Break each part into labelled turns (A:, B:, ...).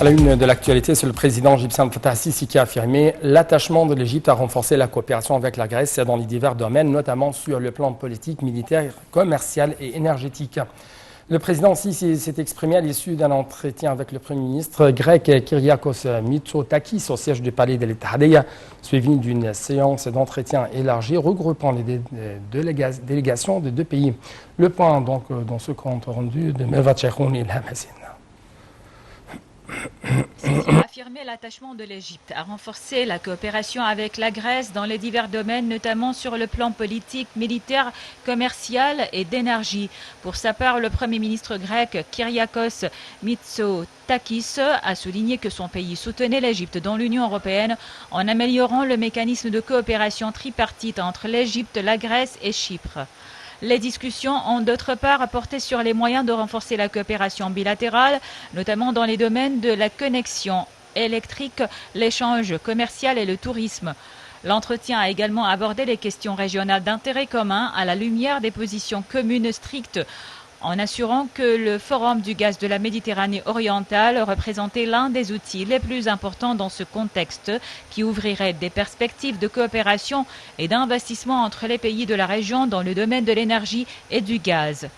A: À la une de l'actualité, c'est le président égyptien Fattah al-Sisi qui a affirmé l'attachement de l'Égypte à renforcer la coopération avec la Grèce dans les divers domaines, notamment sur le plan politique, militaire, commercial et énergétique. Le président Sisi s'est exprimé à l'issue d'un entretien avec le Premier ministre grec Kyriakos Mitsotakis au siège du palais de l'Etihadiyya, suivi d'une séance d'entretien élargie regroupant les délégations de deux pays. Le point donc dans ce compte rendu de Mervat Cheikhouni Lamazine.
B: Sisi a affirmé l'attachement de l'Égypte à renforcer la coopération avec la Grèce dans les divers domaines, notamment sur le plan politique, militaire, commercial et d'énergie. Pour sa part, le Premier ministre grec Kyriakos Mitsotakis a souligné que son pays soutenait l'Égypte dans l'Union européenne en améliorant le mécanisme de coopération tripartite entre l'Égypte, la Grèce et Chypre. Les discussions ont d'autre part porté sur les moyens de renforcer la coopération bilatérale, notamment dans les domaines de la connexion électrique, l'échange commercial et le tourisme. L'entretien a également abordé les questions régionales d'intérêt commun à la lumière des positions communes strictes, en assurant que le Forum du gaz de la Méditerranée orientale représentait l'un des outils les plus importants dans ce contexte qui ouvrirait des perspectives de coopération et d'investissement entre les pays de la région dans le domaine de l'énergie et du gaz.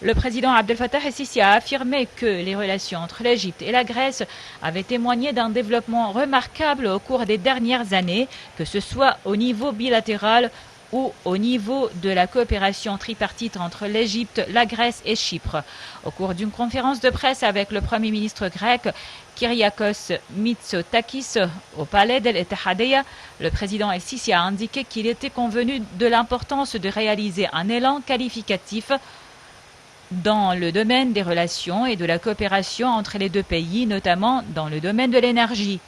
B: Le président Abdel Fattah el-Sisi a affirmé que les relations entre l'Égypte et la Grèce avaient témoigné d'un développement remarquable au cours des dernières années, que ce soit au niveau bilatéral ou au niveau de la coopération tripartite entre l'Égypte, la Grèce et Chypre. Au cours d'une conférence de presse avec le Premier ministre grec Kyriakos Mitsotakis au palais de l'Etihadiyya, le président el-Sisi a indiqué qu'il était convenu de l'importance de réaliser un élan qualificatif dans le domaine des relations et de la coopération entre les deux pays, notamment dans le domaine de l'énergie.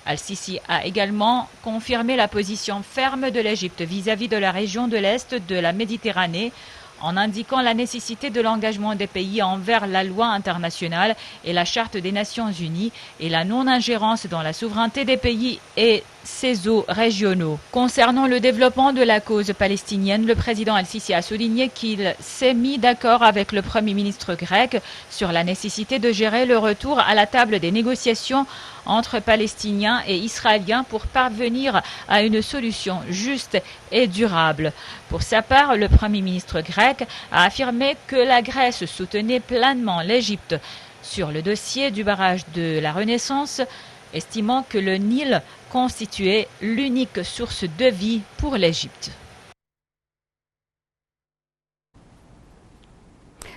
B: Al-Sisi a également confirmé la position ferme de l'Égypte vis-à-vis de la région de l'Est de la Méditerranée, en indiquant la nécessité de l'engagement des pays envers la loi internationale et la Charte des Nations Unies et la non-ingérence dans la souveraineté des pays et ses eaux régionaux. Concernant le développement de la cause palestinienne, le président Al-Sisi a souligné qu'il s'est mis d'accord avec le Premier ministre grec sur la nécessité de gérer le retour à la table des négociations entre Palestiniens et Israéliens pour parvenir à une solution juste et durable. Pour sa part, le Premier ministre grec a affirmé que la Grèce soutenait pleinement l'Égypte sur le dossier du barrage de la Renaissance, estimant que le Nil constituait l'unique source de vie pour l'Égypte.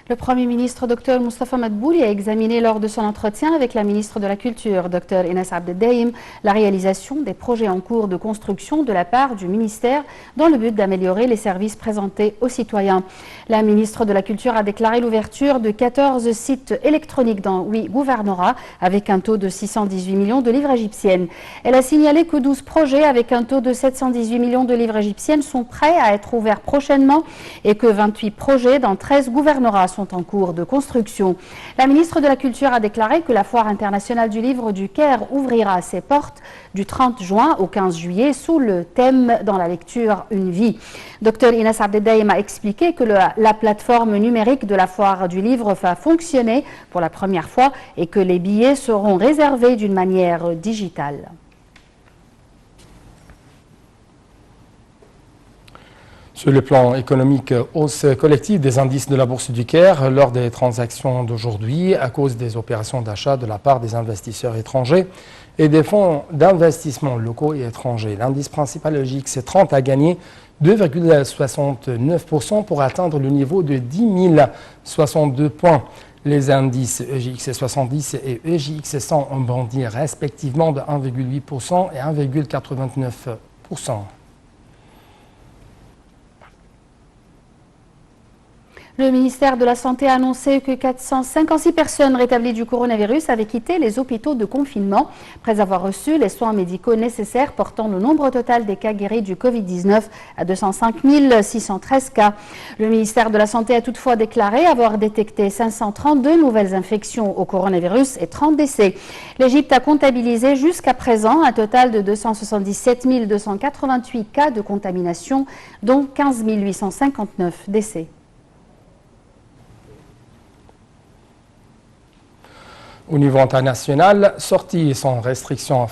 C: Le Premier ministre Dr Moustapha Madbouli a examiné lors de son entretien avec la ministre de la Culture, Dr Inès Abdeldaïm, la réalisation des projets en cours de construction de la part du ministère dans le but d'améliorer les services présentés aux citoyens. La ministre de la Culture a déclaré l'ouverture de 14 sites électroniques dans 8 gouvernorats avec un taux de 618 millions de livres égyptiennes. Elle a signalé que 12 projets avec un taux de 718 millions de livres égyptiennes sont prêts à être ouverts prochainement et que 28 projets dans 13 gouvernorats sont en cours de construction. La ministre de la Culture a déclaré que la Foire internationale du livre du Caire ouvrira ses portes du 30 juin au 15 juillet sous le thème « Dans la lecture, une vie ». Dr Inès Abdeldaïm a expliqué que la plateforme numérique de la Foire du livre va fonctionner pour la première fois et que les billets seront réservés d'une manière digitale.
A: Sur le plan économique, hausse collective des indices de la Bourse du Caire lors des transactions d'aujourd'hui à cause des opérations d'achat de la part des investisseurs étrangers et des fonds d'investissement locaux et étrangers. L'indice principal EGX30 a gagné 2,69% pour atteindre le niveau de 10 062 points. Les indices EGX70 et EGX100 ont bondi respectivement de 1,8% et 1,89%.
C: Le ministère de la Santé a annoncé que 456 personnes rétablies du coronavirus avaient quitté les hôpitaux de confinement après avoir reçu les soins médicaux nécessaires, portant le nombre total des cas guéris du Covid-19 à 205 613 cas. Le ministère de la Santé a toutefois déclaré avoir détecté 532 nouvelles infections au coronavirus et 30 décès. L'Égypte a comptabilisé jusqu'à présent un total de 277 288 cas de contamination, dont 15 859 décès.
A: Au niveau international, sorties sans restriction